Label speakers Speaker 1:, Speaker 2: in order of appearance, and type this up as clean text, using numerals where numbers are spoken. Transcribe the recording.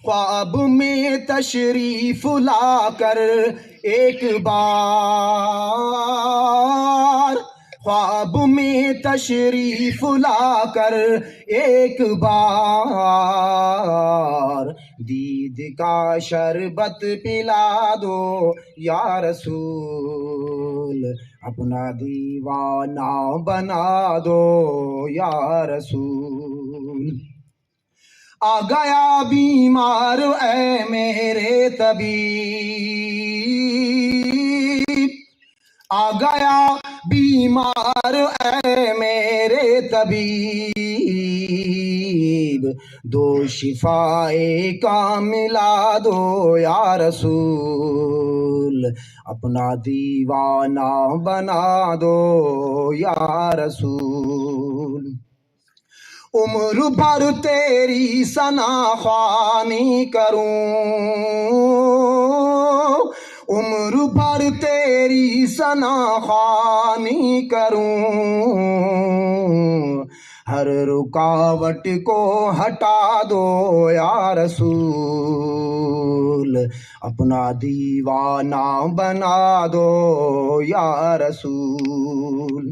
Speaker 1: خواب میں تشریف لا کر ایک بار، خواب میں تشریف لا کر ایک بار، دید کا شربت پلا دو یا رسول، اپنا دیوانہ بنا دو یا رسول۔ آ گیا بیمار اے میرے طبیب، آ گیا بیمار اے میرے طبیب، دو شفائے کاملہ دو یا رسول، اپنا دیوانہ بنا دو یا رسول۔ عمر بھر تیری ثنا خوانی کروں، عمر بھر تیری ثنا خوانی کروں، ہر رکاوٹ کو ہٹا دو یا رسول، اپنا دیوانہ بنا دو یا رسول۔